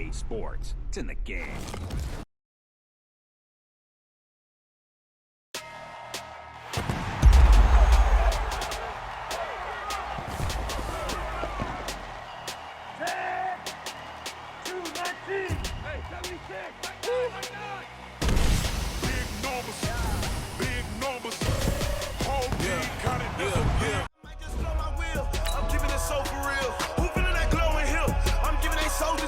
EA Sports. It's in the game.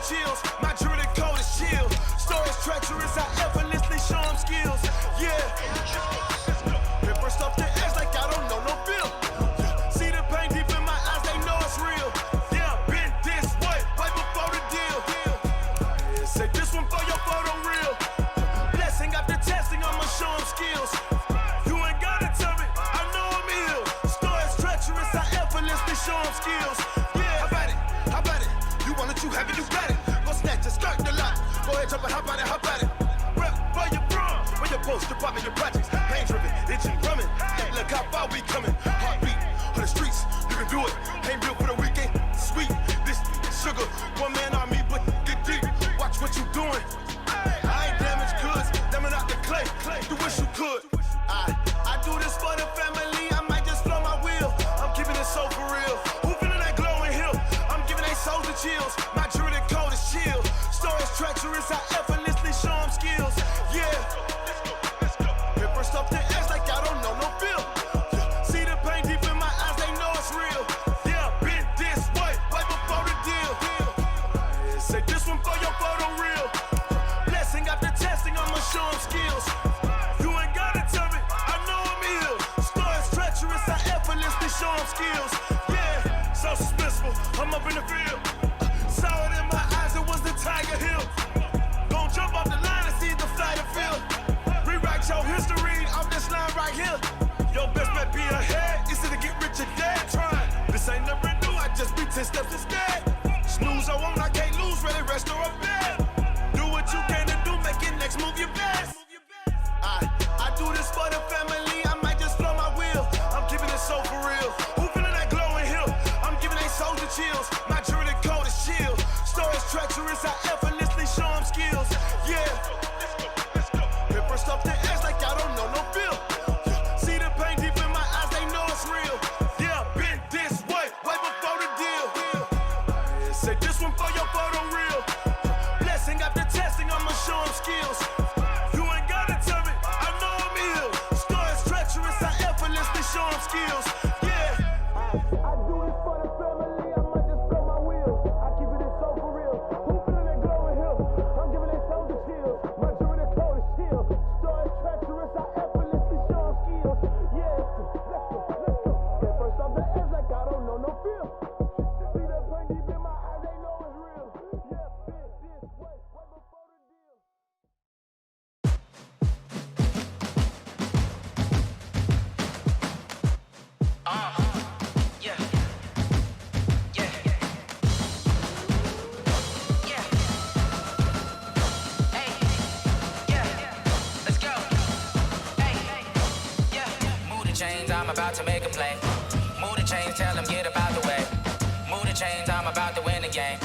Chills. My druid code is chill. Stories treacherous, I effortlessly show them skills. Yeah. Paper stuff the edge like I don't know no bill. See the pain deep in my eyes, they know it's real. Yeah, been this way, right before the deal. Yeah, say this one for your photo real. Blessing after testing, I'ma show them skills. You ain't gotta tell me, I know I'm ill. Stories treacherous, I effortlessly show them skills. Yeah, how about it? You want it, you have it, you got it. Snatch a skirt the lot. Go ahead, jump it, hop on it. Rep for your bro. Where your post, department, your projects. Pain driven, itching, drumming. Hey, look how far we coming. Heartbeat on the streets. You can do it. Ain't built for the weekend. Sweet, this sugar. One man army, but get deep. Watch what you doing. I ain't damaged goods. Damn it out the clay. You wish you could. I do this for the family. I might just blow my wheel. I'm keeping it so for real. Who feeling that glowing hill? I'm giving they souls the chills. My druidic code is chill. Stories treacherous, I effortlessly show them skills. Yeah. Paper stuff the edge like I don't know no bill. See the pain deep in my eyes, they know it's real. Yeah, been this way, right before the deal. Say this one for your photo real. Blessing after testing, I'ma show them skills. You ain't gotta tell me, I know I'm ill. Stories treacherous, I effortlessly show them skills. Yeah, so suspenseful, I'm up in the field. Saw it in my eyes, it was the Tiger Hill. Gon' jump off the line and see the flight of field. Rewrite your history off this line right here. Your best bet be ahead, it's to get rich or dead. Trying, this ain't never new, I just be 10 steps instead. Snooze I won't, I can't lose, ready, rest or a bed. Do what you can to do, make it next move your best. I do this for the family, I might just blow my wheel. I'm keeping it so for real. Who feeling that glowing hill? I'm giving they souls the chills. My druidic code is chill. Stories treacherous, I effortlessly show them skills. Yeah. Paper stuff the edge like I don't know no bill. See the pain deep in my eyes, they know it's real. Yeah, been this way, right before the deal. Say this one for your photo real. Blessing after testing, I'ma show them skills. You ain't gotta tell me, I know I'm ill. Stories treacherous, I effortlessly show them skills. Yeah. I do this for the family, I might just blow my wheel. I keep it so for real. Who feeling that glowing hill? I'm giving they souls the chills. My druidic code is chill. Stories treacherous, I effortlessly show them skills. Yeah, let's go. Get first off the edge like I don't know no feel. See that pain deep in my eyes, they know it's real. Yeah, been this way, right before the deal. I'm about to make a play. Move the chains, tell them get up out the way. Move the chains, I'm about to win the game.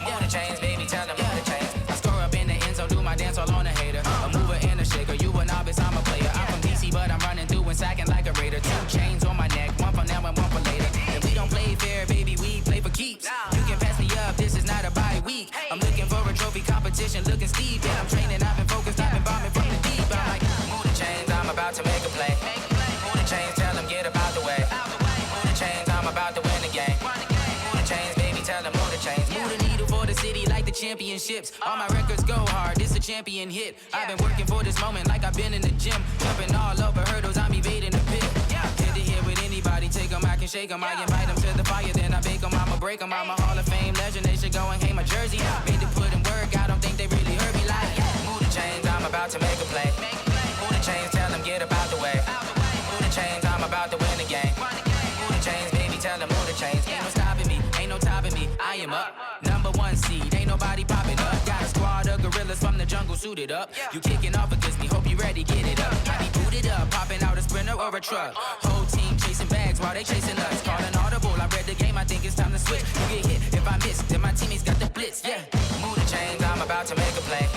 Move the chains, baby, tell them move the chains. I score up in the end zone, do my dance all on a hater. A mover and a shaker, you a novice, I'm a player. I'm from DC, but I'm running through and sacking like a raider. 2 chains on my neck, one for now and one for later. And we don't play fair, baby, we play for keeps. You can pass me up, this is not a bye week. I'm looking for a trophy competition, looking steep. Yeah, I'm training, I've been focused, I've been bombing from the deep. I'm like, move the chains, I'm about to make a play. Move the chains, tell them get up out the way. Move the chains, I'm about to win the game. Move the chains, baby, tell them move the chains. Move the needle for the city like the championships. All my records go hard, this a champion hit. I've been working for this moment like I've been in the gym. Jumping all over hurdles, I'm evading the pit. Hit to hit with anybody, take them, I can shake them. I invite them to the fire, then I bake them, I'ma break them. I'm a Hall of Fame legend, they should go and hang my jersey. Made to put in work, I don't think they really heard me like. Move the chains, I'm about to make a play. Move the chains, tell them get up out the way. Move the chains, I'm about to win the game. Move the chains, baby, tell them move the chains. Ain't no stopping me, ain't no topping me, I am up. #1 seed, ain't nobody popping up. Got a squad of gorillas from the jungle suited up. You kicking off against me, hope you ready, get it up. I be booted up, popping out a Sprinter or a truck. Whole team chasing bags while they chasing us. Calling audible, I read the game, I think it's time to switch. You get hit, if I miss, then my teammates got the blitz, yeah. Move the chains, I'm about to make a play.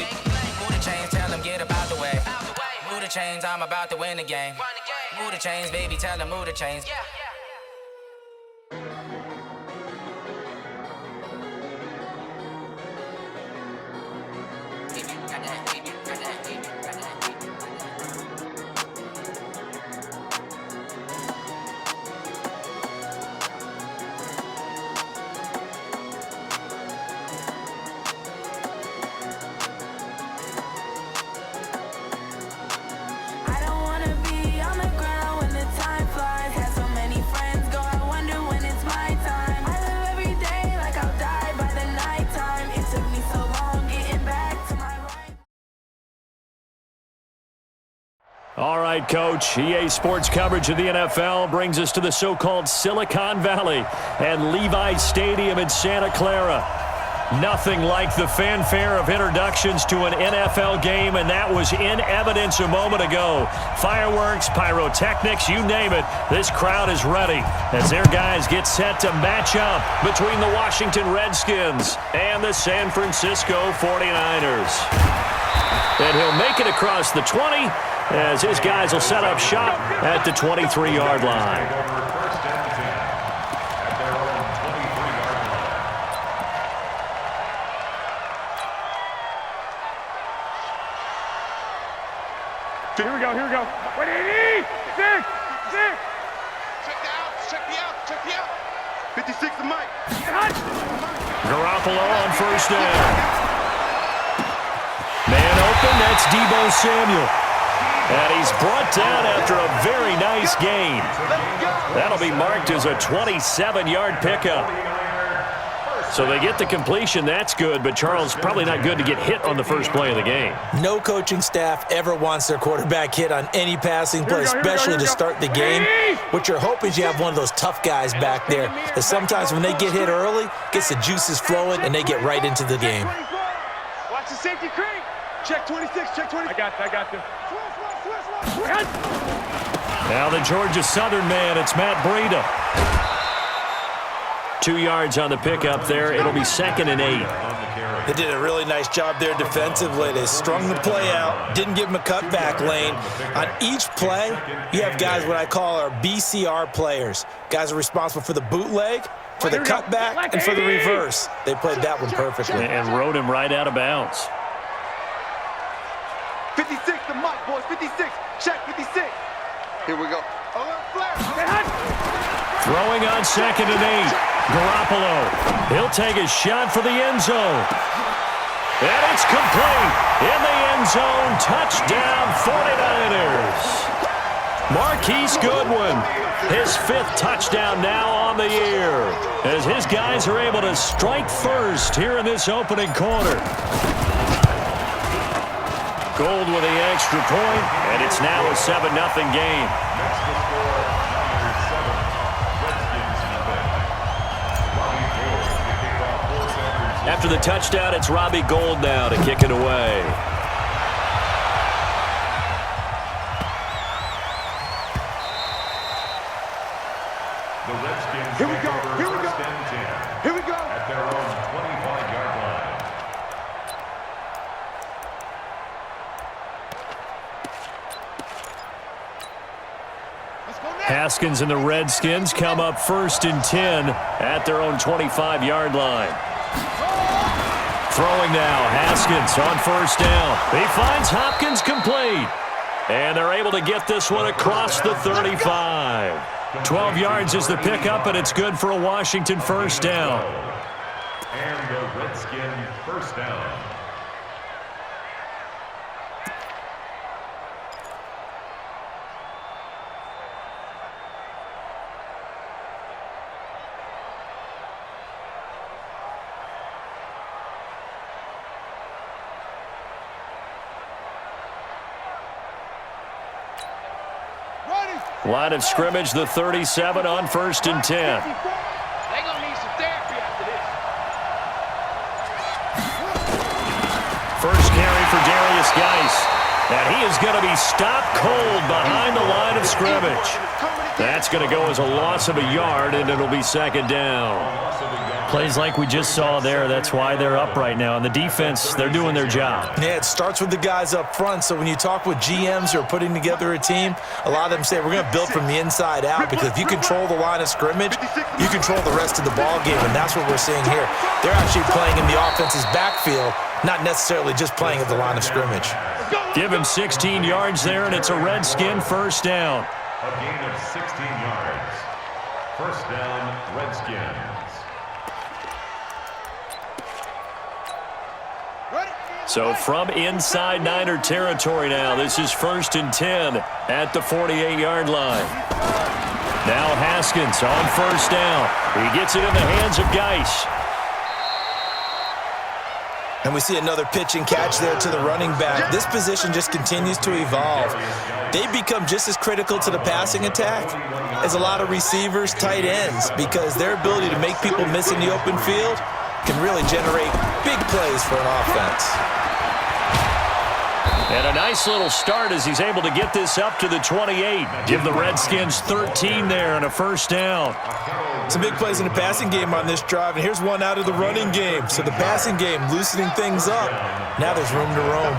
Move the chains, tell them get about the way. Move the chains, I'm about to win the game. Move the chains, baby, tell them move the chains. All right, Coach. EA Sports coverage of the NFL brings us to the so-called Silicon Valley and Levi Stadium in Santa Clara. Nothing like the fanfare of introductions to an NFL game, and that was in evidence a moment ago. Fireworks, pyrotechnics, you name it. This crowd is ready as their guys get set to match up between the Washington Redskins and the San Francisco 49ers. And he'll make it across the 20 as his guys will set up shop at the 23-yard line. Here we go. Wait, 6. Check me out. 56 to Mike. Garoppolo on first down. Man open, that's Deebo Samuel. And he's brought down after a very nice gain. That'll be marked as a 27-yard pickup. So they get the completion, that's good, but Charles, probably not good to get hit on the first play of the game. No coaching staff ever wants their quarterback hit on any passing play, especially to start the game. What you're hoping is you have one of those tough guys back there that sometimes when they get hit early, gets the juices flowing, and they get right into the game. Watch the safety creep. Check 26, check 20. I got you. Now the Georgia Southern man, it's Matt Breida. 2 yards on the pickup there. It'll be 2nd and 8. They did a really nice job there defensively. They strung the play out, didn't give him a cutback lane. On each play, you have guys what I call our BCR players. Guys are responsible for the bootleg, for the cutback, and for the reverse. They played that one perfectly. And rode him right out of bounds. 56 to Mike, boys. 56. Check 56. Here we go. Throwing on 2nd and 8. Garoppolo. He'll take a shot for the end zone. And it's complete. In the end zone. Touchdown 49ers. Marquise Goodwin. His 5th touchdown now on the year. As his guys are able to strike first here in this opening quarter. Gold with the extra point, and it's now a 7-0 game. After the touchdown, it's Robbie Gould now to kick it away. The Redskins Here we go. At their own 25-yard line. Haskins and the Redskins come up 1st and 10 at their own 25-yard line. Throwing now, Haskins on 1st down. He finds Hopkins complete. And they're able to get this one across the 35. 12 yards is the pickup, and it's good for a Washington 1st down. And the Redskin 1st down. Line of scrimmage, the 37 on 1st and 10. They're going to need some therapy after this. First carry for Darius Geis. And he is going to be stopped cold behind the line of scrimmage. That's going to go as a loss of a yard, and it'll be 2nd down. Plays like we just saw there. That's why they're up right now. And the defense, they're doing their job. Yeah, it starts with the guys up front. So when you talk with GMs who are putting together a team, a lot of them say we're going to build from the inside out, because if you control the line of scrimmage, you control the rest of the ball game, and that's what we're seeing here. They're actually playing in the offense's backfield, not necessarily just playing at the line of scrimmage. Give him 16 yards there, and it's a Redskin first down. A gain of 16 yards. First down, Redskins. So from inside Niner territory now, this is 1st and 10 at the 48-yard line. Now Haskins on first down. He gets it in the hands of Geis. And we see another pitch and catch there to the running back. This position just continues to evolve. They become just as critical to the passing attack as a lot of receivers, tight ends, because their ability to make people miss in the open field can really generate big plays for an offense. And a nice little start as he's able to get this up to the 28. Give the Redskins 13 there and a first down. Some big plays in the passing game on this drive, and here's one out of the running game. So the passing game loosening things up. Now there's room to roam.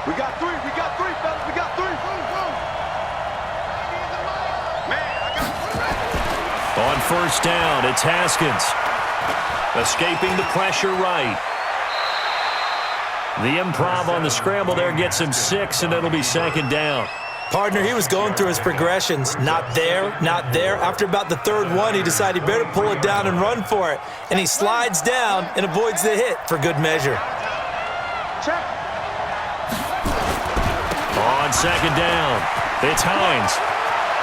We got three, fellas, we got three. On first down, it's Haskins. Escaping the pressure right. The improv on the scramble there gets him 6, and it'll be 2nd down. Partner, he was going through his progressions. Not there, not there. After about the 3rd one, he decided he better pull it down and run for it. And he slides down and avoids the hit for good measure. On 2nd down, it's Hines.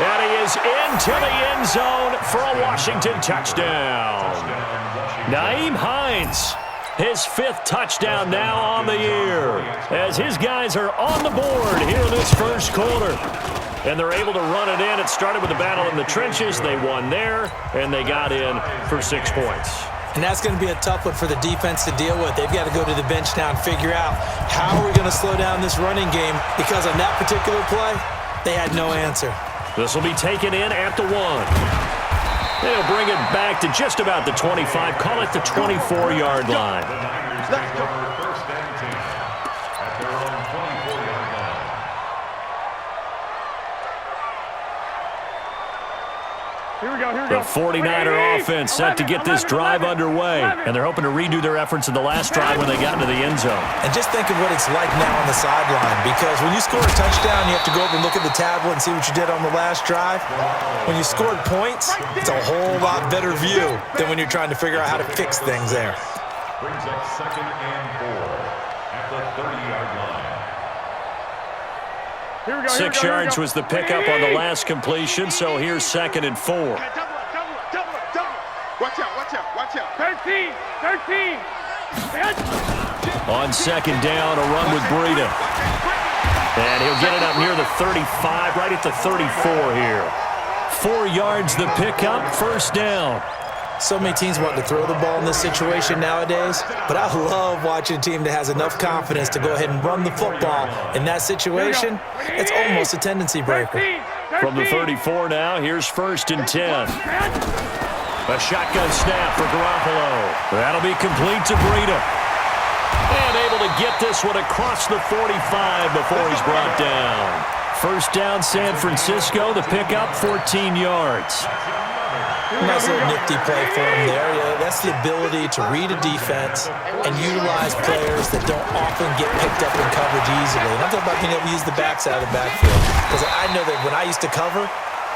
And he is into the end zone for a Washington touchdown. Nyheim Hines, his 5th touchdown now on the year, as his guys are on the board here in this first quarter. And they're able to run it in. It started with a battle in the trenches. They won there, and they got in for 6 points. And that's going to be a tough one for the defense to deal with. They've got to go to the bench now and figure out how are we going to slow down this running game, because on that particular play, they had no answer. This will be taken in at the 1. They'll bring it back to just about the 25. Call it the 24-yard line. Let's go. First and 10 at their own 24-yard line. Here we go. The 49er offense set to get this drive underway, and they're hoping to redo their efforts in the last drive when they got into the end zone. And just think of what it's like now on the sideline, because when you score a touchdown, you have to go over and look at the tablet and see what you did on the last drive. When you scored points, it's a whole lot better view than when you're trying to figure out how to fix things there. Brings up 2nd and 4 at the 30-yard line. 6 yards was the pickup on the last completion, so here's 2nd and 4. Double. Watch out. 13. On 2nd down, a run with Breida. And he'll get it up near the 35, right at the 34 here. 4 yards the pickup, first down. So many teams want to throw the ball in this situation nowadays, but I love watching a team that has enough confidence to go ahead and run the football. In that situation, it's almost a tendency breaker. From the 34 now, here's 1st and 10. A shotgun snap for Garoppolo. That'll be complete to Breida. And able to get this one across the 45 before he's brought down. First down, San Francisco. The pickup, 14 yards. Nice little nifty play for him there. Yeah, that's the ability to read a defense and utilize players that don't often get picked up in coverage easily. And I'm talking about being able to use the backside of the backfield. Because I know that when I used to cover,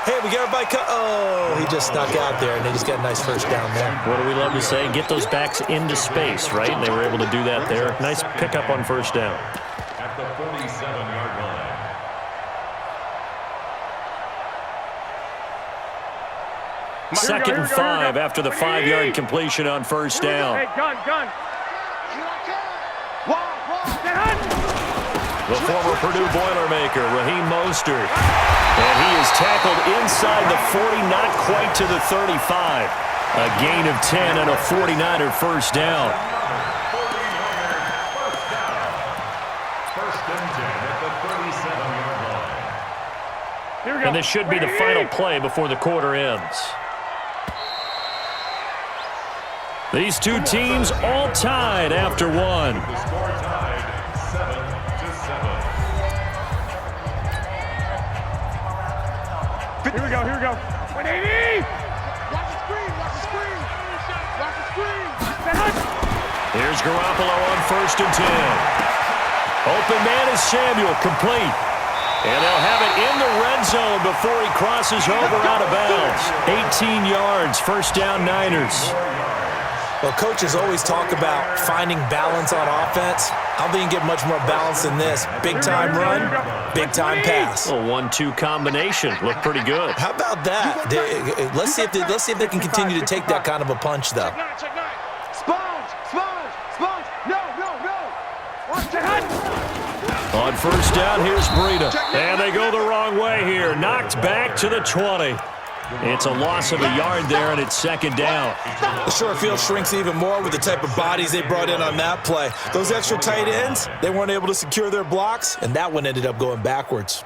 hey, we got everybody oh, he just snuck out there, and they just got a nice first down there. What do we love to say? Get those backs into space, right? And they were able to do that there. Nice pickup on first down. At the 47-yard line. 2nd and 5 after the 5-yard completion on first down. Hey, gun. The former Purdue Boilermaker, Raheem Mostert. And he is tackled inside the 40, not quite to the 35. A gain of 10 and a 49er first down. First and 10 at the 37-yard line. And this should be the final play before the quarter ends. These two teams all tied after one. The score tied 7-7. Here we go, here we go. 180! Watch the screen, watch the screen. Watch the screen. Here's Garoppolo on 1st and 10. Open man is Samuel, complete. And they'll have it in the red zone before he crosses over out of bounds. 18 yards, first down Niners. Well, coaches always talk about finding balance on offense. I don't think you can get much more balance than this. Big-time run, big-time pass. A 1-2 combination. Looked pretty good. How about that? Let's see if they can continue to take that kind of a punch, though. Check nine. Sponge, sponge, sponge. No. Check nine. On 1st down, here's Breida. And they go the wrong way here. Knocked back to the 20. It's a loss of a yard there, and it's 2nd down. The short field shrinks even more with the type of bodies they brought in on that play. Those extra tight ends, they weren't able to secure their blocks, and that one ended up going backwards.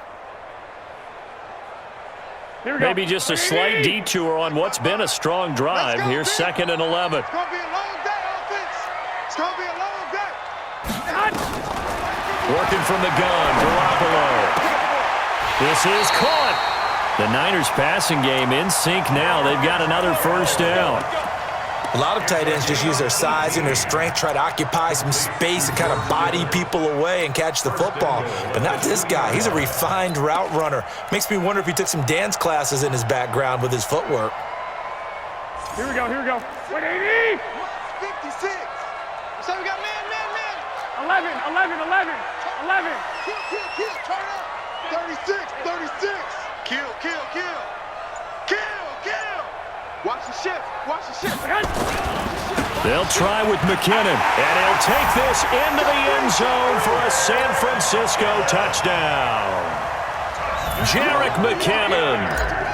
Maybe just a slight detour on what's been a strong drive. Here's 2nd and 11. It's going to be a long day, offense. It's going to be a long day. Working from the gun, Garoppolo. This is caught. The Niners passing game in sync now. They've got another 1st down. A lot of tight ends just use their size and their strength, try to occupy some space and kind of body people away and catch the football. But not this guy. He's a refined route runner. Makes me wonder if he took some dance classes in his background with his footwork. Here we go. 180. 56. So we got man. 11. Kill. Turn up. 36. Kill. Watch the shift. They'll try with McKinnon, and he'll take this into the end zone for a San Francisco touchdown. Jerick McKinnon,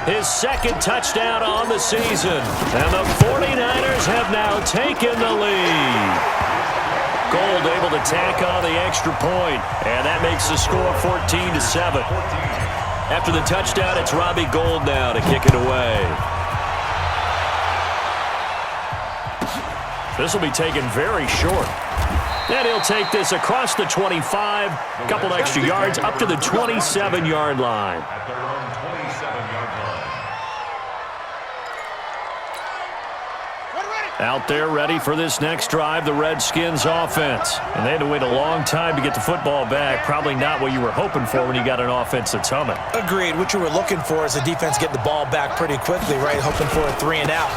his 2nd touchdown on the season, and the 49ers have now taken the lead. Gold able to tack on the extra point, and that makes the score 14-7. After the touchdown, it's Robbie Gould now to kick it away. This will be taken very short. And he'll take this across the 25, a couple extra yards, up to the 27-yard line. At their own 27-yard line. Out there ready for this next drive, the Redskins offense. And they had to wait a long time to get the football back. Probably not what you were hoping for when you got an offense that's humming. Agreed. What you were looking for is the defense getting the ball back pretty quickly, right? Hoping for a 3-and-out.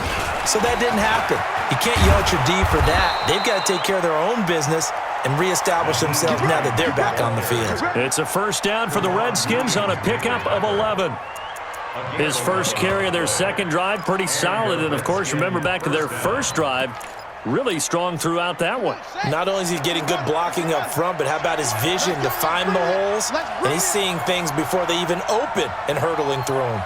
So that didn't happen. You can't yell at your D for that. They've got to take care of their own business and reestablish themselves now that they're back on the field. It's a 1st down for the Redskins on a pickup of 11. His first carry of their 2nd drive, pretty solid. And, of course, remember back to their 1st drive, really strong throughout that one. Not only is he getting good blocking up front, but how about his vision to find the holes? And he's seeing things before they even open and hurtling through them.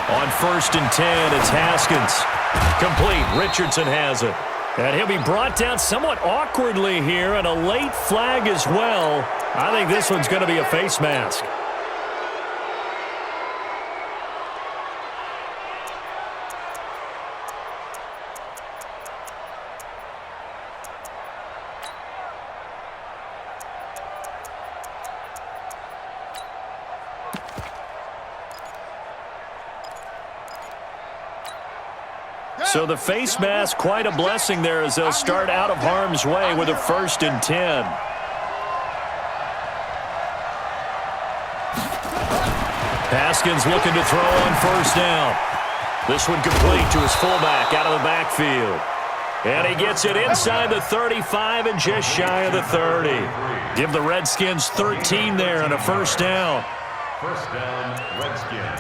On 1st and 10, it's Haskins. Complete. Richardson has it. And he'll be brought down somewhat awkwardly here, and a late flag as well. I think this one's going to be a face mask. So the face mask, quite a blessing there as they'll start out of harm's way with a 1st and 10. Haskins looking to throw on 1st down. This one complete to his fullback out of the backfield. And he gets it inside the 35 and just shy of the 30. Give the Redskins 13 there and a 1st down. 1st down, Redskins.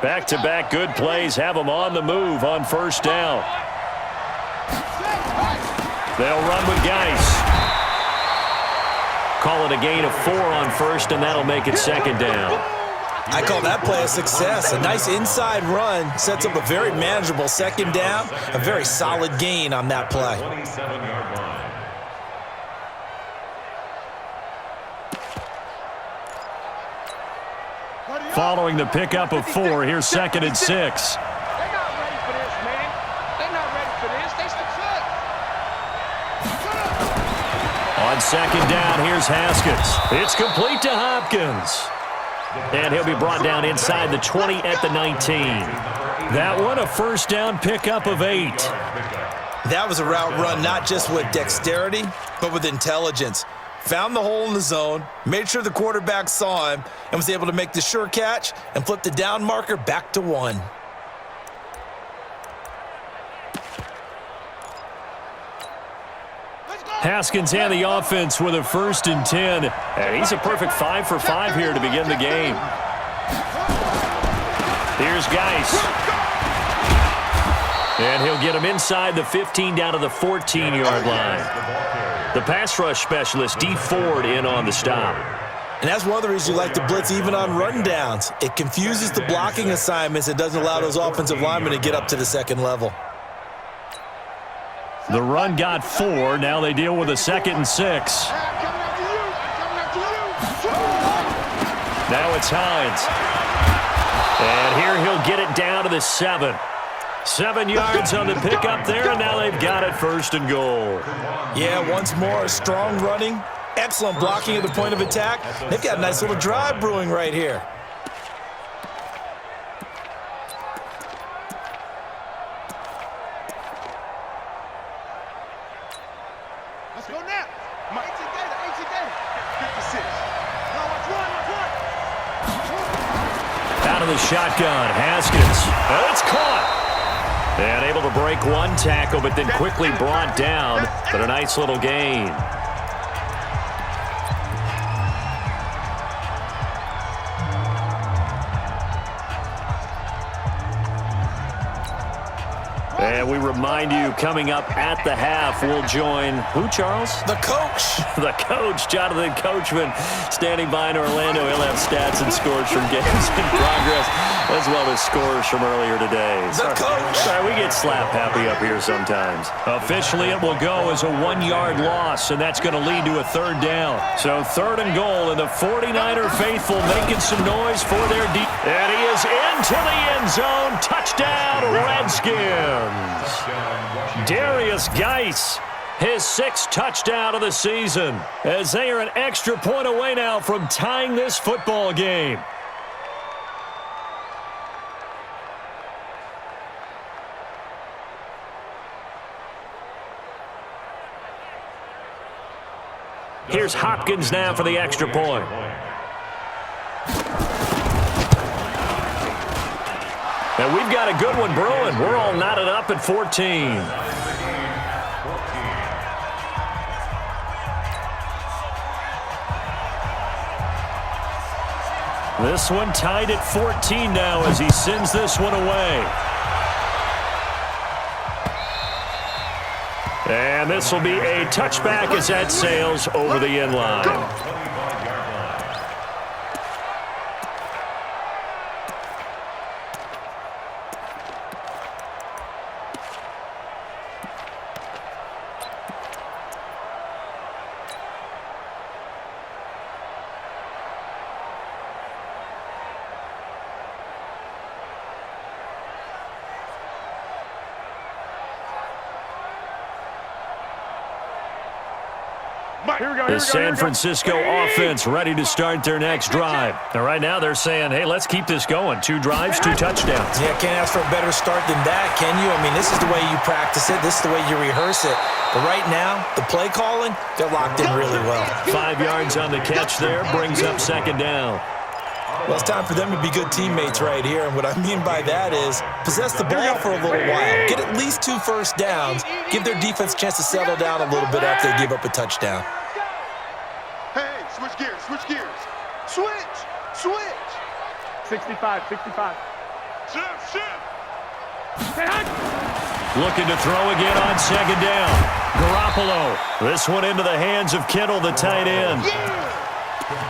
Back-to-back good plays have them on the move on 1st down. They'll run with Geis. Call it a gain of 4 on 1st, and that'll make it 2nd down. I call that play a success. A nice inside run sets up a very manageable 2nd down. A very solid gain on that play. 27-yard line. following the pickup of 4. Here's 2nd and 6. They're not ready for this, man. They're not ready for this. They still suck. On 2nd down, here's Haskins. It's complete to Hopkins. And he'll be brought down inside the 20 at the 19. That one, a 1st down pickup of 8. That was a route run not just with dexterity, but with intelligence. Found the hole in the zone, made sure the quarterback saw him, and was able to make the sure catch and flip the down marker back to 1. Haskins and the offense with a 1st and 10. And he's a perfect 5 for 5 here to begin the game. Here's Geis. And he'll get him inside the 15 down to the 14-yard line. The pass rush specialist, D. Ford, in on the stop. And that's one of the reasons you like to blitz even on rundowns. It confuses the blocking assignments. It doesn't allow those offensive linemen to get up to the 2nd level. The run got 4. Now they deal with a 2nd and 6. Now it's Hines. And here he'll get it down to the 7. 7 yards on the pickup there, and now they've got it 1st and goal. Yeah, once more, strong running, excellent blocking at the point of attack. They've got a nice little drive brewing right here. Let's go now. My 18 data. 56. Now watch one. Out of the shotgun, Haskins. It's caught. And able to break one tackle, but then quickly brought down. But a nice little gain. And we remind you, coming up at the half, we'll join who, Charles? The coach. The coach, Jonathan Coachman, standing by in Orlando. He'll have stats and scores from games in progress, as well as scores from earlier today. The coach. Sorry, we get slap happy up here sometimes. Officially, it will go as a 1-yard loss, and that's going to lead to a 3rd down. So 3rd and goal, and the 49er faithful making some noise for their deep. And he is into the end zone. Touchdown, Redskins. Darius Geis, his 6th touchdown of the season, as they are an extra point away now from tying this football game. Here's Hopkins now for the extra point. And we've got a good one brewing. We're all knotted up at 14. This one tied at 14 now as he sends this one away. And this will be a touchback as that sails over the end line. The San Francisco offense ready to start their next drive. And right now they're saying, hey, let's keep this going. 2 drives, 2 touchdowns. Yeah, can't ask for a better start than that, can you? I mean, this is the way you practice it. This is the way you rehearse it. But right now, the play calling, they're locked in really well. 5 yards on the catch there, brings up 2nd down. Well, it's time for them to be good teammates right here. And what I mean by that is possess the ball for a little while. Get at least 2 first downs. Give their defense a chance to settle down a little bit after they give up a touchdown. Hey, switch gears. Switch. 65. Shift. Looking to throw again on 2nd down. Garoppolo. This one into the hands of Kittle, the tight end.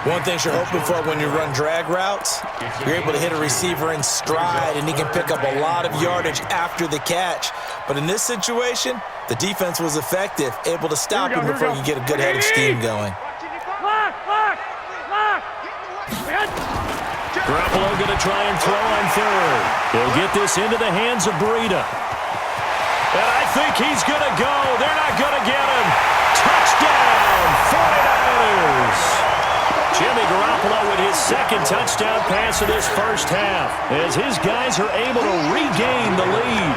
One thing you're hoping for when you run drag routes, you're able to hit a receiver in stride, and he can pick up a lot of yardage after the catch. But in this situation, the defense was effective, able to stop him before you get a good head of steam going. Lock. Garoppolo going to try and throw on third. He'll get this into the hands of Breida. And I think he's going to go. They're not going to get him. Touchdown, 49ers. Jimmy Garoppolo with his second touchdown pass of this first half as his guys are able to regain the lead.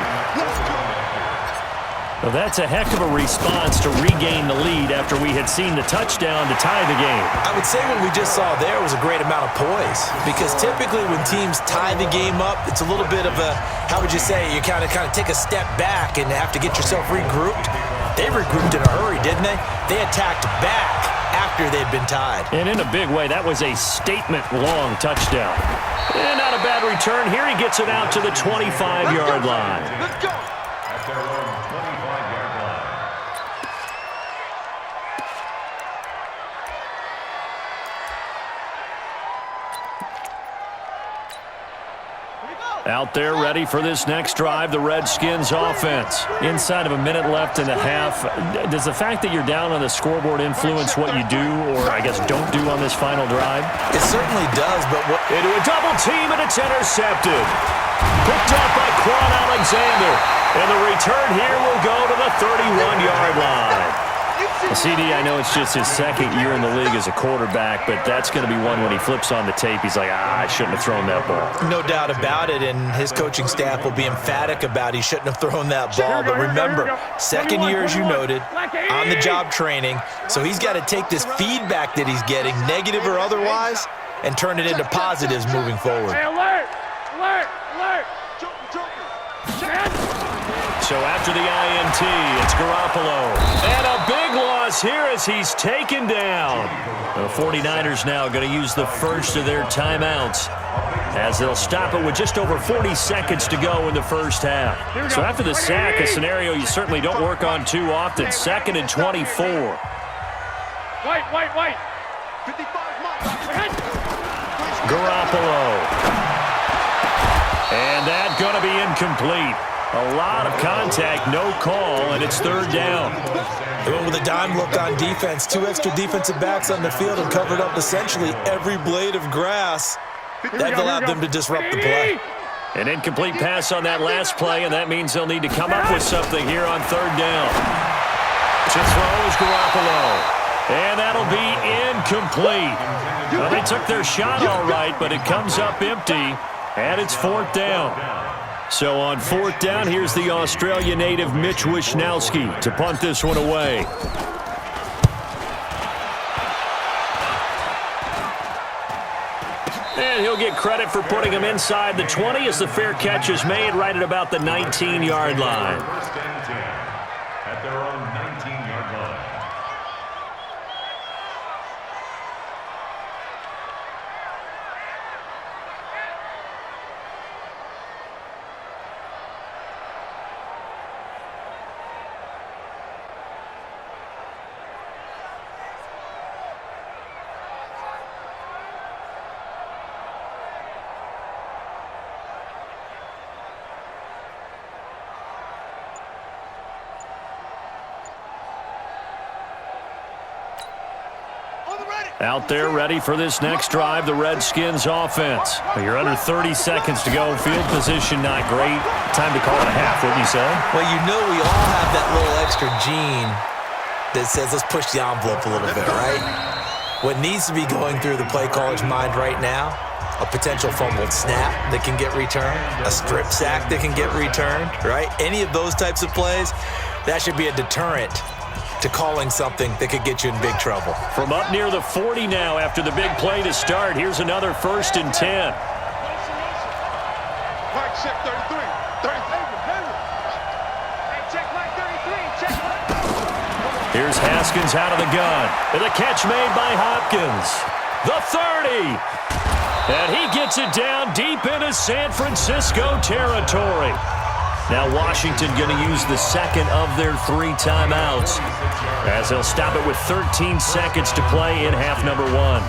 Well, that's a heck of a response to regain the lead after we had seen the touchdown to tie the game. I would say what we just saw there was a great amount of poise, because typically when teams tie the game up, it's a little bit of a, how would you say, you kind of take a step back and have to get yourself regrouped. They regrouped in a hurry, didn't they? They attacked back after they'd been tied. And in a big way, that was a statement-long touchdown. And not a bad return here. He gets it out to the 25-yard line. Let's go. At their own 25-yard line. Out there ready for this next drive, the Redskins offense. Inside of a minute left and a half. Does the fact that you're down on the scoreboard influence what you do, or I guess don't do on this final drive? It certainly does, but what... Into a double team, and it's intercepted. Picked up by Quan Alexander. And the return here will go to the 31-yard line. CD, I know it's just his second year in the league as a quarterback, but that's going to be one when he flips on the tape, he's like, I shouldn't have thrown that ball. No doubt about it, and his coaching staff will be emphatic about he shouldn't have thrown that ball. But remember, second year, as you noted, on-the-job training, so he's got to take this feedback that he's getting, negative or otherwise, and turn it into positives moving forward. Hey, alert! Alert! Alert! So after the INT, it's Garoppolo. And a big loss here as he's taken down. The 49ers now going to use the first of their timeouts as they'll stop it with just over 40 seconds to go in the first half. So after the sack, a scenario you certainly don't work on too often. 2nd and 24. White. 55 Garoppolo. And that's going to be incomplete. A lot of contact, no call, and it's third down. They went with a dime look on defense. 2 extra defensive backs on the field and covered up essentially every blade of grass. That allowed them to disrupt the play. An incomplete pass on that last play, and that means they'll need to come up with something here on third down. To throw is Garoppolo. And that'll be incomplete. Well, they took their shot all right, but it comes up empty, and it's fourth down. So on fourth down, here's the Australia native Mitch Wishnowsky to punt this one away. And he'll get credit for putting him inside the 20 as the fair catch is made right at about the 19-yard line. First and 10 at their own 19-yard line. Out there ready for this next drive, the Redskins offense. Well, you're under 30 seconds to go. Field position not great. Time to call it a half, wouldn't you say? Well, you know we all have that little extra gene that says let's push the envelope a little bit, right? What needs to be going through the play caller's mind right now, a potential fumbled snap that can get returned, a strip sack that can get returned, right? Any of those types of plays, that should be a deterrent to calling something that could get you in big trouble. From up near the 40 now after the big play to start, here's another 1st and 10. Mark, check 33. 33. Hey, check Mark 33. Check Mark. Here's Haskins out of the gun. And the catch made by Hopkins. The 30. And he gets it down deep into San Francisco territory. Now Washington going to use the second of their 3 timeouts as they'll stop it with 13 seconds to play in half number 1.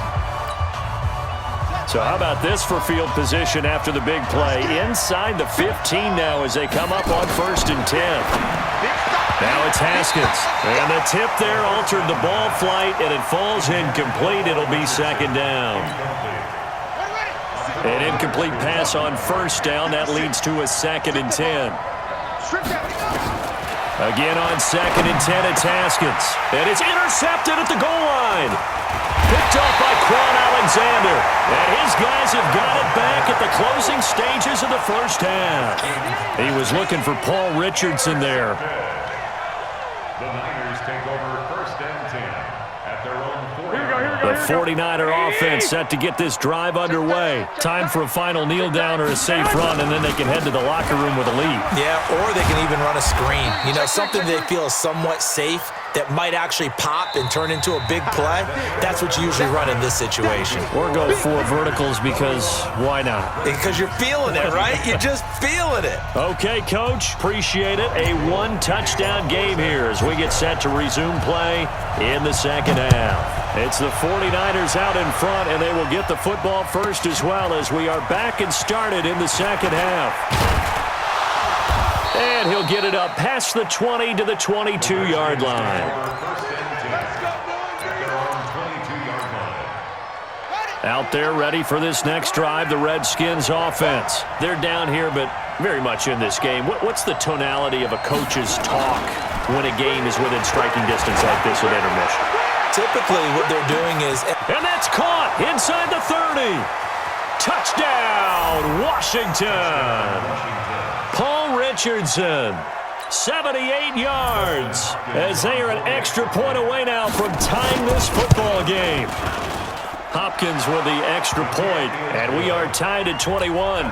So how about this for field position after the big play? Inside the 15 now as they come up on 1st and 10. Now it's Haskins. And the tip there altered the ball flight, and it falls incomplete. It'll be 2nd down. An incomplete pass on first down. That leads to a 2nd and 10. Again on 2nd and 10, it's Haskins. And it's intercepted at the goal line. Picked off by Quan Alexander. And his guys have got it back at the closing stages of the first half. He was looking for Paul Richardson there. The Niners take over 1st and 10 at their own 40. The 49er offense set to get this drive underway. Time for a final kneel down or a safe run, and then they can head to the locker room with a lead. Yeah, or they can even run a screen. You know, something they feel is somewhat safe that might actually pop and turn into a big play. That's what you usually run in this situation. Or go 4 verticals because why not? Because you're feeling it, right? You're just feeling it. Okay, Coach. Appreciate it. A 1-touchdown game here as we get set to resume play in the second half. It's the 49ers out in front, and they will get the football first as well as we are back and started in the second half. And he'll get it up past the 20 to the 22-yard line. Out there ready for this next drive, the Redskins offense. They're down here, but very much in this game. What's the tonality of a coach's talk when a game is within striking distance like this at intermission? Typically what they're doing is... And that's caught inside the 30. Touchdown, Washington. Paul Richardson, 78 yards, as they are an extra point away now from tying this football game. Hopkins with the extra point, and we are tied at 21.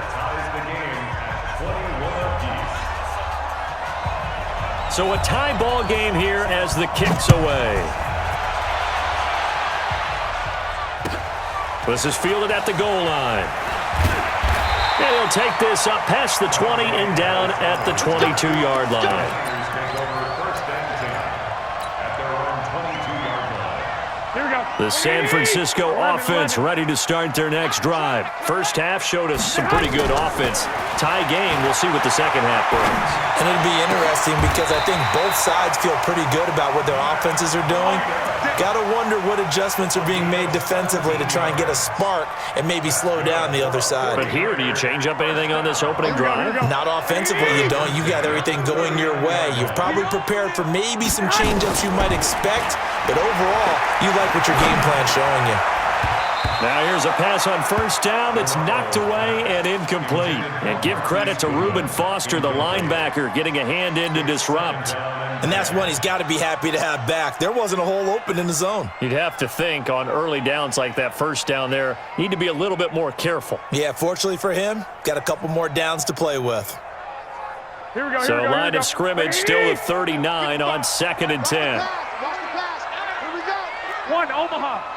So a tie ball game here as the kick's away. This is fielded at the goal line. And he'll take this up past the 20 and down at the 22-yard line. The San Francisco offense ready to start their next drive. First half showed us some pretty good offense. Tie game, we'll see what the second half brings. And it'll be interesting because I think both sides feel pretty good about what their offenses are doing. Got to wonder what adjustments are being made defensively to try and get a spark and maybe slow down the other side. But here, do you change up anything on this opening drive? Not offensively, you don't. You got everything going your way. You've probably prepared for maybe some change-ups you might expect, but overall, you like what your game plan's showing you. Now here's a pass on first down that's knocked away and incomplete. And give credit to Reuben Foster, the linebacker, getting a hand in to disrupt. And that's one he's got to be happy to have back. There wasn't a hole open in the zone. You'd have to think on early downs like that first down there, need to be a little bit more careful. Yeah, fortunately for him, got a couple more downs to play with. Here we go, So line of scrimmage still at 39 on 2nd and 10. Here we go. One, Omaha.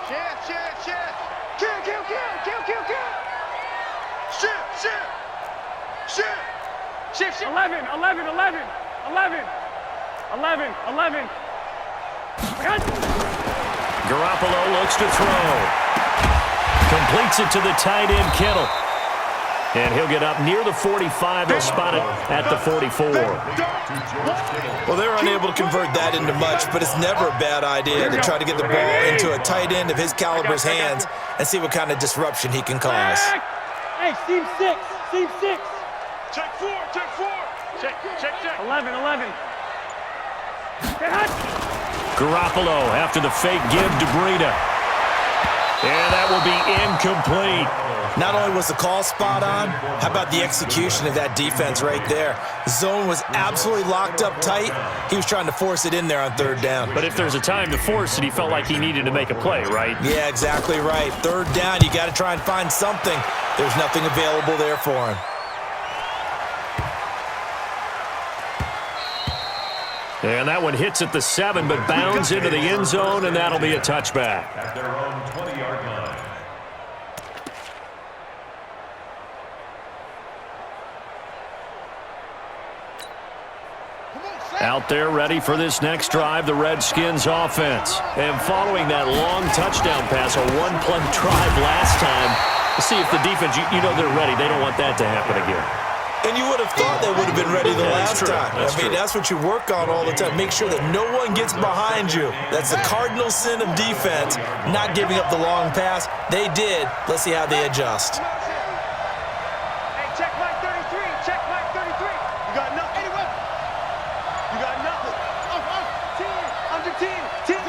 Shift. Shift. 11. Garoppolo looks to throw. Completes it to the tight end, Kittle. And he'll get up near the 45. They'll spot it at the 44. Well, they're unable to convert that into much, but it's never a bad idea to try to get the ball into a tight end of his caliber's hands and see what kind of disruption he can cause. Hey, seam 6. Check 4. Check. 11. Garoppolo after the fake give to Breida. And that will be incomplete. Not only was the call spot on, how about the execution of that defense right there? The zone was absolutely locked up tight. He was trying to force it in there on third down. But if there's a time to force it, he felt like he needed to make a play, right? Yeah, exactly right. Third down, you got to try and find something. There's nothing available there for him. And that one hits at the 7, but bounds into the end zone, and that'll be a touchback. At their own 20-yard line. Out there ready for this next drive, the Redskins offense. And following that long touchdown pass, a one-play drive last time, let's see if the defense, you know they're ready. They don't want that to happen again. And you would have thought they would have been ready the last time. I mean, that's what you work on all the time. Make sure that no one gets behind you. That's the cardinal sin of defense, not giving up the long pass. They did. Let's see how they adjust. Hey, check Mike 33. Check Mike 33. You got nothing. Anyway, you got nothing. 10. Under 10. 10.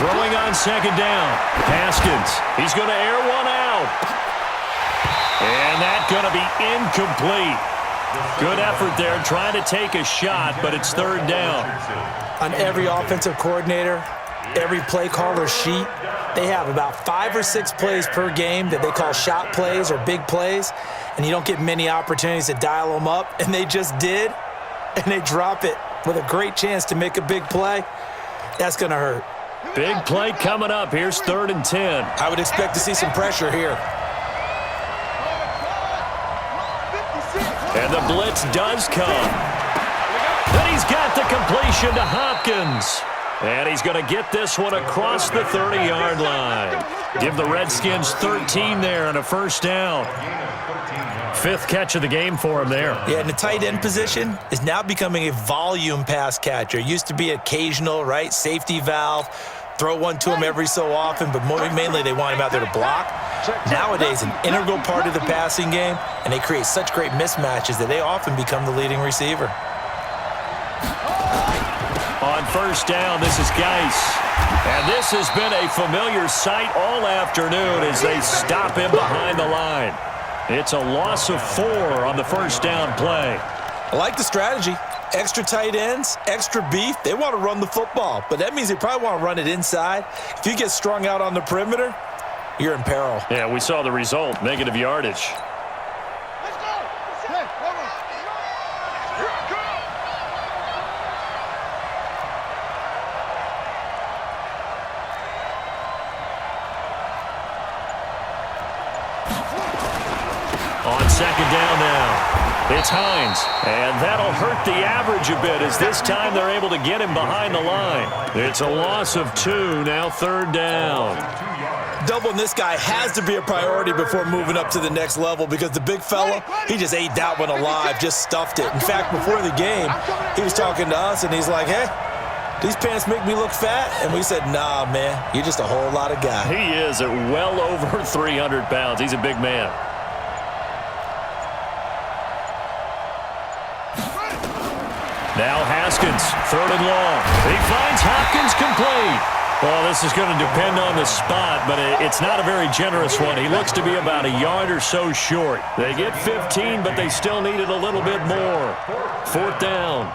Throwing on second down. Haskins. He's going to air one out. And that's going to be incomplete. Good effort there trying to take a shot, but it's third down. On every offensive coordinator, every play caller sheet, they have about 5 or 6 plays per game that they call shot plays or big plays, and you don't get many opportunities to dial them up, and they just did, and they drop it with a great chance to make a big play. That's going to hurt. Big play coming up. Here's 3rd and 10. I would expect to see some pressure here. And the blitz does come. Then he's got the completion to Hopkins. And he's going to get this one across the 30-yard line. Give the Redskins 13 there and a first down. 5th catch of the game for him there. Yeah, and the tight end position is now becoming a volume pass catcher. It used to be occasional, right? Safety valve. Throw one to him every so often, but mainly they want him out there to block. Nowadays, an integral part of the passing game, and they create such great mismatches that they often become the leading receiver. On first down, this is Geis. And this has been a familiar sight all afternoon as they stop him behind the line. It's a loss of 4 on the first down play. I like the strategy. Extra tight ends, extra beef. They want to run the football, but that means they probably want to run it inside. If you get strung out on the perimeter, you're in peril. Yeah, we saw the result, negative yardage. Let's go. Hey, come on. Here I come. On second down now. It's Hines, and that'll hurt the average a bit as this time they're able to get him behind the line. It's a loss of 2, now 3rd down. Doubling this guy has to be a priority before moving up to the next level because the big fella, he just ate that one alive, just stuffed it. In fact, before the game, he was talking to us, and he's like, hey, these pants make me look fat? And we said, nah, man, you're just a whole lot of guy. He is at well over 300 pounds. He's a big man. Now Haskins, 3rd and long. He finds Hopkins complete. Well, this is going to depend on the spot, but it's not a very generous one. He looks to be about a yard or so short. They get 15, but they still needed a little bit more. 4th down.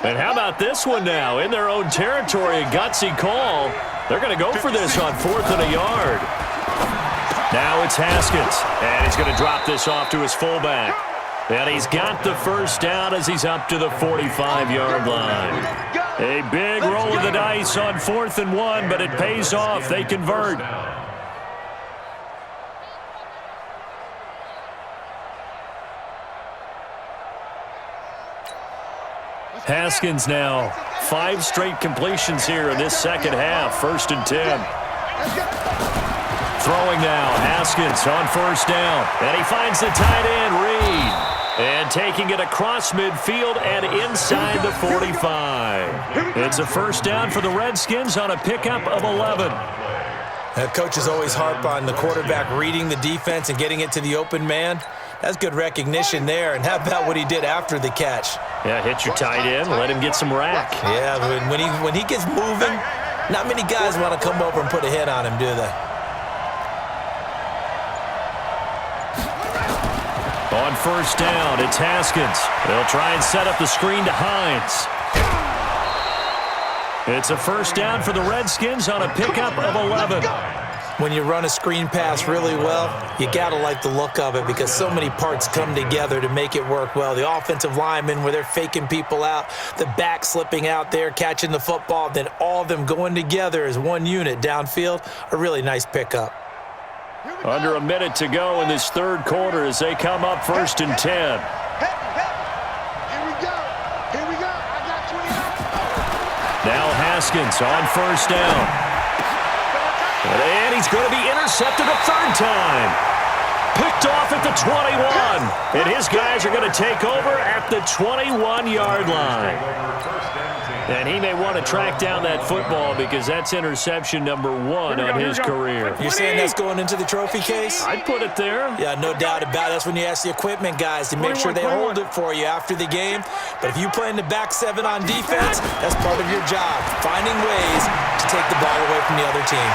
And how about this one now? In their own territory, a gutsy call. They're going to go for this on 4th and a yard. Now it's Haskins, and he's going to drop this off to his fullback. And he's got the first down as he's up to the 45-yard line. A big roll of the dice on 4th and 1, but it pays off. They convert. Haskins now, 5 straight completions here in this second half. 1st and 10. Throwing now, Haskins on first down. And he finds the tight end, Reed. And taking it across midfield and inside the 45. It's a first down for the Redskins on a pickup of 11. Coaches always harp on the quarterback reading the defense and getting it to the open man. That's good recognition there. And how about what he did after the catch? Yeah, hit your tight end, let him get some rack. Yeah, when he gets moving, not many guys want to come over and put a hit on him, do they? On first down, it's Haskins. They'll try and set up the screen to Hines. It's a first down for the Redskins on a pickup of 11. When you run a screen pass really well, you got to like the look of it because so many parts come together to make it work well. The offensive linemen where they're faking people out, the back slipping out there, catching the football, then all of them going together as one unit downfield, a really nice pickup. Under a minute to go in this 3rd quarter as they come up 1st and 10. Here we go. Here we go. Now Haskins on first down. And he's going to be intercepted a third time. Picked off at the 21. And his guys are going to take over at the 21-yard line. And he may want to track down that football because that's interception number 1 on his career. You're saying that's going into the trophy case? I'd put it there. Yeah, no doubt about it. That's when you ask the equipment guys to make sure they hold it for you after the game. But if you play in the back 7 on defense, that's part of your job, finding ways to take the ball away from the other team.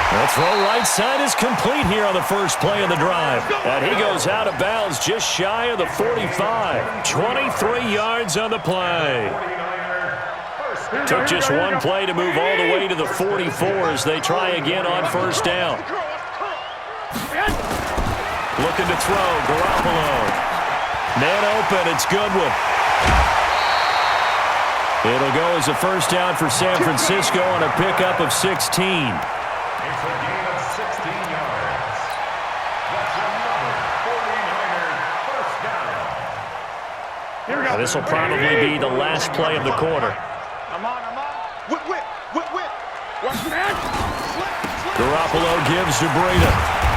The throw right side is complete here on the first play of the drive. And he goes out of bounds just shy of the 45. 23 yards on the play. Took just one play to move all the way to the 44 as they try again on first down. Looking to throw, Garoppolo. Man open, it's Goodwin. It'll go as a first down for San Francisco on a pickup of 16. It's a gain of 16 yards. That's another 49er first down. This will probably be the last play of the quarter. I'm on. Whip. Watch the man. Garoppolo gives to Breida.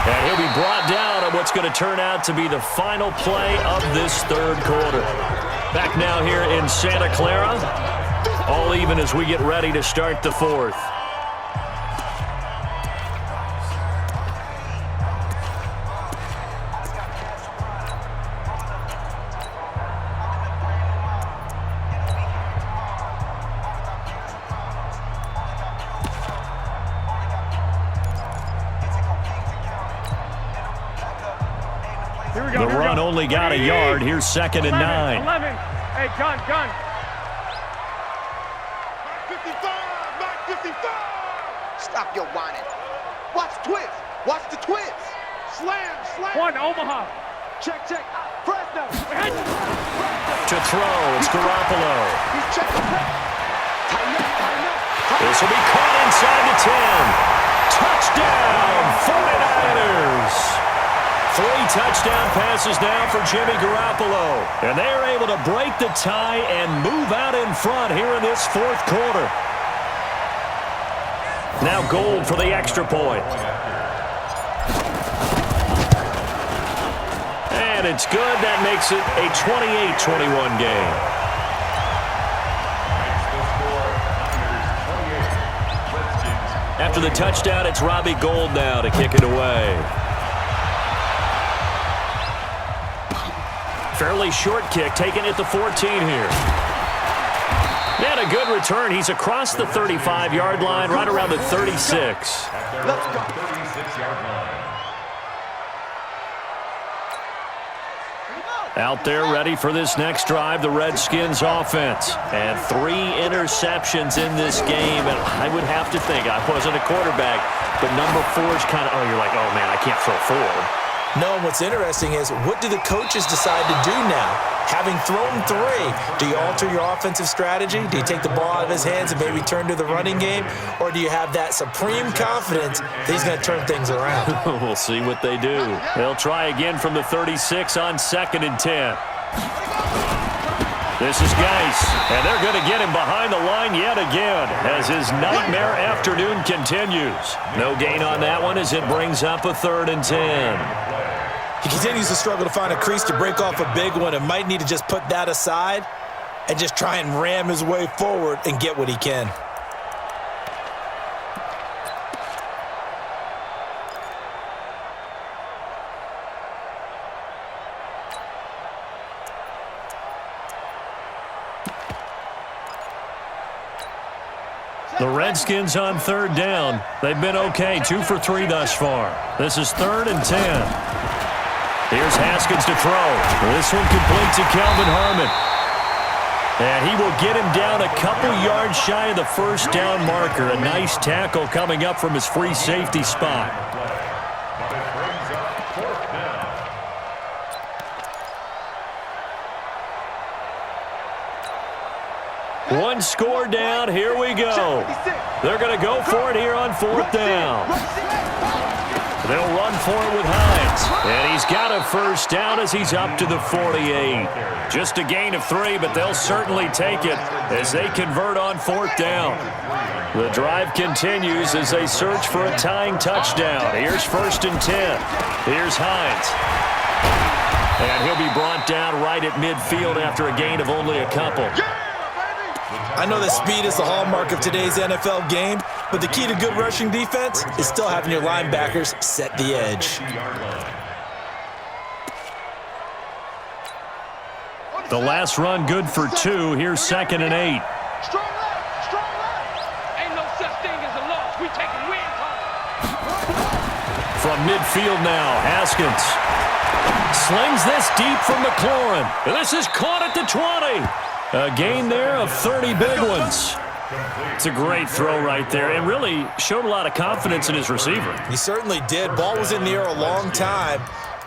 And he'll be brought down on what's going to turn out to be the final play of this third quarter. Back now here in Santa Clara. All even as we get ready to start the fourth. The run only got a yard. Here's 2nd and 9. 11. Hey, gun. 55. Stop your whining. Watch the twist. Slam. One, Omaha. Check. Fresno. To throw, it's Garoppolo. He's checking. Tighten up. This will be caught inside the 10. Touchdown, 49ers. 3 touchdown passes now for Jimmy Garoppolo. And they're able to break the tie and move out in front here in this fourth quarter. Now Gold for the extra point. And it's good. That makes it a 28-21 game. After the touchdown, it's Robbie Gould now to kick it away. Fairly short kick, taken at the 14 here. And a good return. He's across the 35-yard line, right around the 36. Let's go. 36-yard line. Out there ready for this next drive, the Redskins offense. And 3 interceptions in this game. And I would have to think, I wasn't a quarterback, but number 4 is kind of, you're like, oh, man, I can't throw 4. No, and what's interesting is, what do the coaches decide to do now? Having thrown 3, do you alter your offensive strategy? Do you take the ball out of his hands and maybe turn to the running game? Or do you have that supreme confidence that he's going to turn things around? We'll see what they do. They'll try again from the 36 on 2nd and 10. This is Geis, and they're going to get him behind the line yet again as his nightmare afternoon continues. No gain on that one as it brings up a 3rd and 10. He continues to struggle to find a crease to break off a big one and might need to just put that aside and just try and ram his way forward and get what he can. The Redskins on 3rd down. They've been okay, 2 for 3 thus far. This is 3rd and 10. Here's Haskins to throw. This one complete to Kelvin Harmon. And he will get him down a couple yards shy of the first down marker. A nice tackle coming up from his free safety spot. One score down. Here we go. They're going to go for it here on 4th down. They'll run for it with Hines. And he's got a first down as he's up to the 48. Just a gain of 3, but they'll certainly take it as they convert on 4th down. The drive continues as they search for a tying touchdown. Here's 1st and 10. Here's Hines. And he'll be brought down right at midfield after a gain of only a couple. I know that speed is the hallmark of today's NFL game, but the key to good rushing defense is still having your linebackers set the edge. The last run good for 2. Here's 2nd and 8. Strong left, strong left. Ain't no such thing as a loss. We taking wins home. From midfield now, Haskins slings this deep from McLaurin. This is caught at the 20. A gain there of 30 big ones. It's a great throw right there and really showed a lot of confidence in his receiver. He certainly did. Ball was in the air a long time,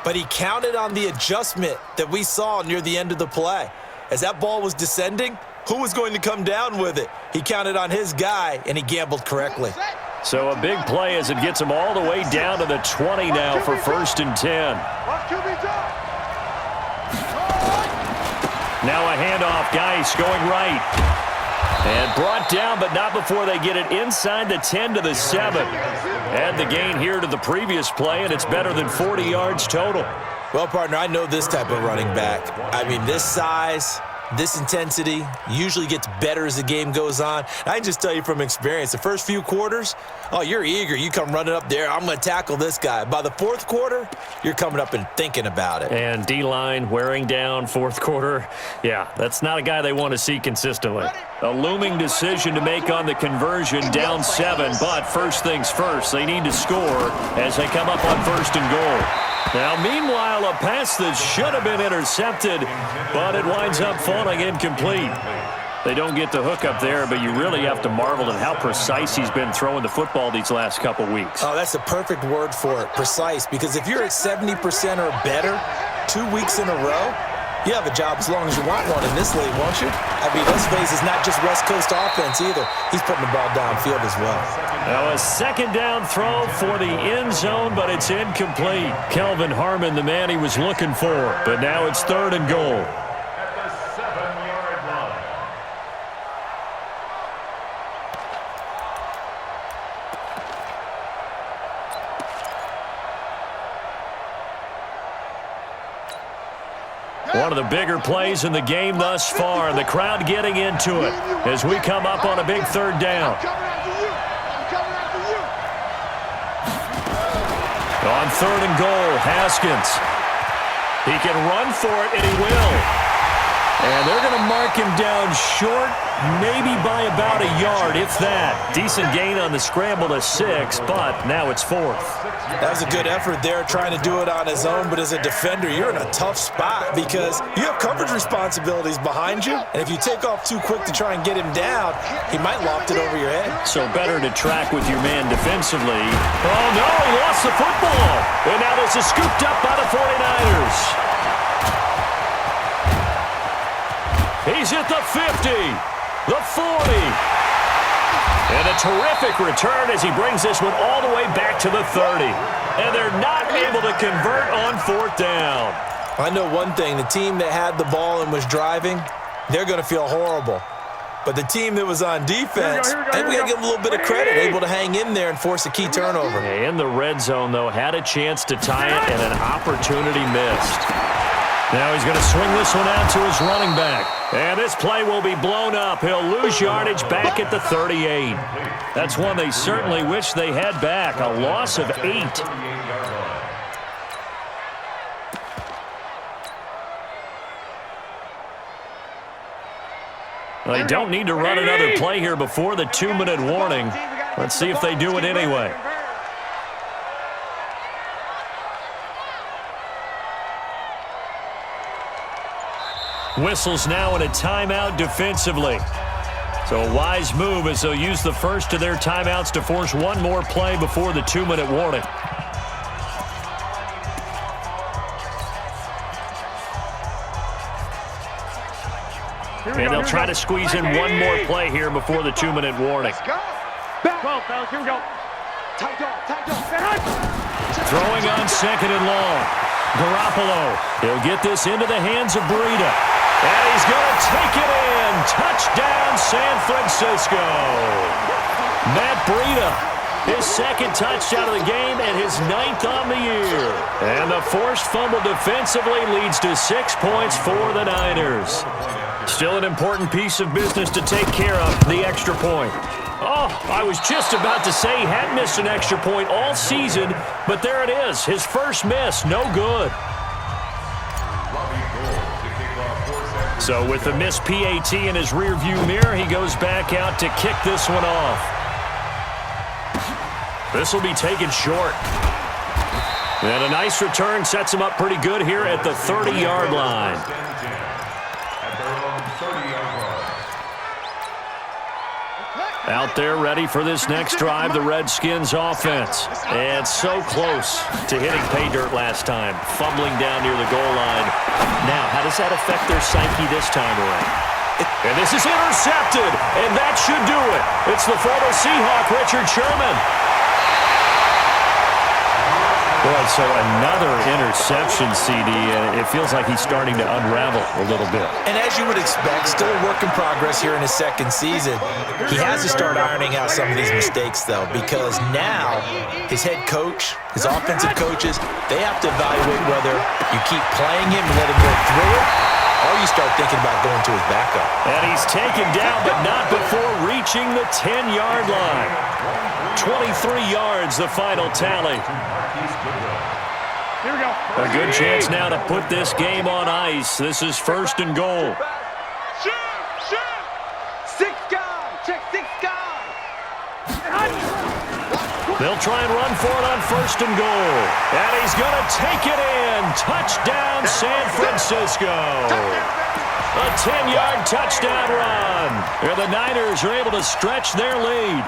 but he counted on the adjustment that we saw near the end of the play. As that ball was descending, who was going to come down with it? He counted on his guy, and he gambled correctly. So a big play as it gets him all the way down to the 20 now for 1st and 10. Now a handoff, Geis going right. And brought down, but not before they get it inside the 10 to the 7. Add the gain here to the previous play, and it's better than 40 yards total. Well, partner, I know this type of running back. I mean, this size, this intensity usually gets better as the game goes on. I can just tell you from experience, the first few quarters, oh, you're eager. You come running up there, I'm going to tackle this guy. By the 4th quarter, you're coming up and thinking about it. And D-line wearing down 4th quarter. Yeah, that's not a guy they want to see consistently. A looming decision to make on the conversion, down 7, but first things first, they need to score as they come up on 1st and goal. Now, meanwhile, a pass that should have been intercepted, but it winds up falling incomplete. They don't get the hook up there, but you really have to marvel at how precise he's been throwing the football these last couple weeks. Oh, that's the perfect word for it, precise, because if you're at 70% or better 2 weeks in a row, you have a job as long as you want one in this league, won't you? I mean, let's face it, it's not just West Coast offense either. He's putting the ball downfield as well. Now a 2nd down throw for the end zone, but it's incomplete. Kelvin Harmon, the man he was looking for, but now it's 3rd and goal. At the 7-yard line. One of the bigger plays in the game thus far, and the crowd getting into it as we come up on a big 3rd down. On 3rd and goal, Haskins. He can run for it, and he will. And they're going to mark him down short, maybe by about a yard, if that. Decent gain on the scramble to 6, but now it's 4th. That was a good effort there, trying to do it on his own, but as a defender, you're in a tough spot because you have coverage responsibilities behind you, and if you take off too quick to try and get him down, he might loft it over your head. So better to track with your man defensively. Oh, no, he lost the football. And now this is scooped up by the 49ers. He's at the 50, the 40. And a terrific return as he brings this one all the way back to the 30. And they're not able to convert on 4th down. I know one thing, the team that had the ball and was driving, they're going to feel horrible. But the team that was on defense, I think we got to give them a little bit of credit, able to hang in there and force a key turnover. In the red zone, though, had a chance to tie it and an opportunity missed. Now he's going to swing this one out to his running back. And this play will be blown up. He'll lose yardage back at the 38. That's one they certainly wish they had back. A loss of 8. They don't need to run another play here before the 2-minute warning. Let's see if they do it anyway. Whistles now in a timeout defensively. So a wise move as they'll use the first of their timeouts to force one more play before the 2-minute warning. And they'll try to squeeze in one more play here before the 2-minute warning. Back. Well, fellas, here we go. Tight dog, tight dog. Throwing on 2nd and long. Garoppolo. He'll get this into the hands of Breida. And he's going to take it in. Touchdown, San Francisco. Matt Breida, his second touchdown of the game and his 9th on the year. And the forced fumble defensively leads to 6 points for the Niners. Still an important piece of business to take care of, the extra point. Oh, I was just about to say he hadn't missed an extra point all season, but there it is. His first miss, no good. So with the missed PAT in his rearview mirror, he goes back out to kick this one off. This will be taken short. And a nice return sets him up pretty good here at the 30-yard line. Out there ready for this next drive, the Redskins offense. And so close to hitting pay dirt last time, fumbling down near the goal line. Now, how does that affect their psyche this time around? And this is intercepted, and that should do it. It's the former Seahawk, Richard Sherman. Boy, so another interception, CD, and it feels like he's starting to unravel a little bit. And as you would expect, still a work in progress here in his second season. He has to start ironing out some of these mistakes, though, because now his head coach, his offensive coaches, they have to evaluate whether you keep playing him and let him go through it, or you start thinking about going to his backup. And he's taken down, but not before reaching the 10-yard line. 23 yards, the final tally. Here we go. A good chance now to put this game on ice. This is first and goal. Shoot! Shoot! 6 guys! Check 6 guys! They'll try and run for it on first and goal. And he's going to take it in. Touchdown, San Francisco. A 10-yard touchdown run. And the Niners are able to stretch their lead.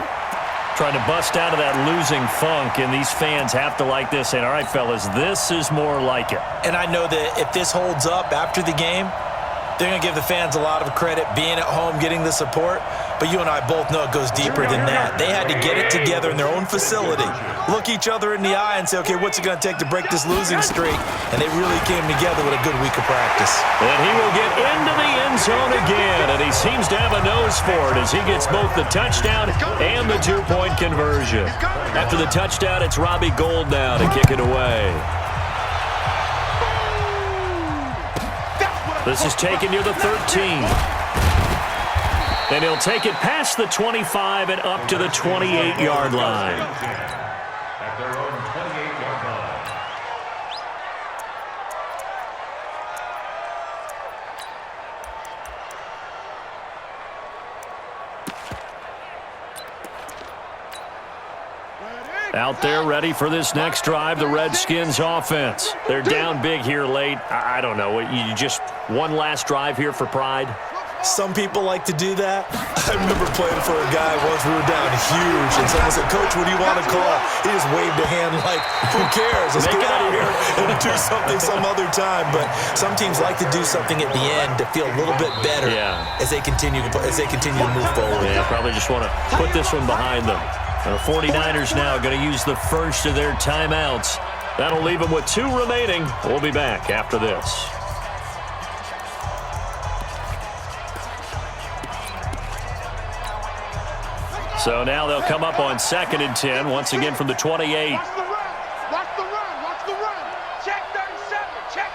Trying to bust out of that losing funk, and these fans have to like this. And all right, fellas, this is more like it. And I know that if this holds up after the game, they're going to give the fans a lot of credit being at home, getting the support. But you and I both know it goes deeper than that. They had to get it together in their own facility, look each other in the eye and say, okay, what's it going to take to break this losing streak? And they really came together with a good week of practice. And he will get into the end zone again, and he seems to have a nose for it as he gets both the touchdown and the 2-point conversion. After the touchdown, it's Robbie Gould now to kick it away. This is taken near the 13. And he'll take it past the 25 and up to the 28-yard line. At their own 28-yard line. Out there ready for this next drive, the Redskins offense. They're down big here late. I don't know. You just one last drive here for pride? Some people like to do that. I remember playing for a guy once we were down huge, and someone said, Coach, what do you want to call? He just waved a hand like, who cares? Let's get out of here and do something some other time. But some teams like to do something at the end to feel a little bit better as they continue to move forward. Yeah, probably just want to put this one behind them. The 49ers now going to use the first of their timeouts. That'll leave them with 2 remaining. We'll be back after this. So now they'll come up on 2nd and 10, once again from the 28. Watch the run! Watch the run! Watch the run! Check 37! Check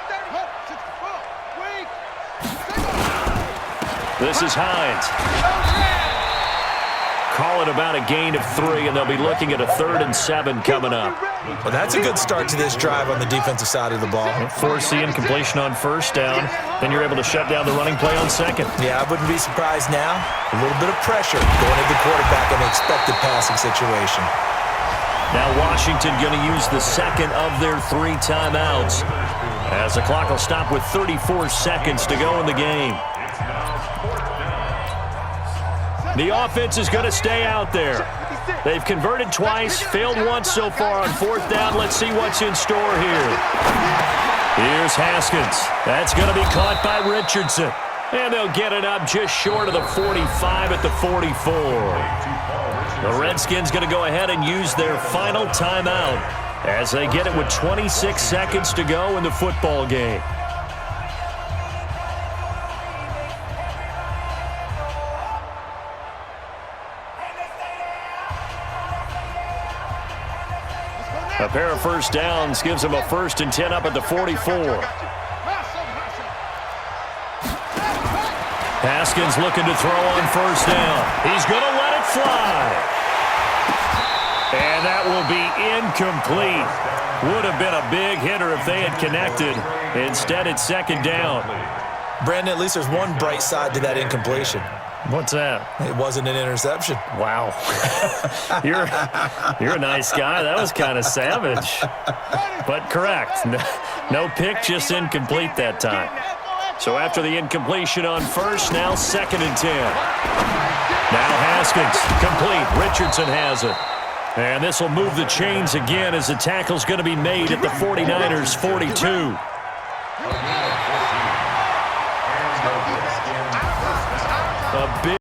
30! This is Hines. Call it about a gain of 3, and they'll be looking at a 3rd and 7 coming up. Well, that's a good start to this drive on the defensive side of the ball. Forcing completion on first down, then you're able to shut down the running play on second. Yeah, I wouldn't be surprised now. A little bit of pressure going at the quarterback in an expected passing situation. Now Washington going to use the second of their 3 timeouts, as the clock will stop with 34 seconds to go in the game. The offense is going to stay out there. They've converted twice, failed once so far on 4th down. Let's see what's in store here. Here's Haskins. That's going to be caught by Richardson. And they'll get it up just short of the 45 at the 44. The Redskins going to go ahead and use their final timeout. as they get it with 26 seconds to go in the football game. A pair of first downs gives them a 1st and 10 up at the 44. Haskins looking to throw on first down. He's going to let it fly. And that will be incomplete. Would have been a big hitter if they had connected. Instead, it's 2nd down. Brandon, at least there's one bright side to that incompletion. What's that? It wasn't an interception. Wow. You're a nice guy. That was kind of savage. But correct. No pick, just incomplete that time. So after the incompletion on first, now 2nd and 10. Now Haskins, complete. Richardson has it. And this will move the chains again as the tackle's going to be made at the 49ers' 42.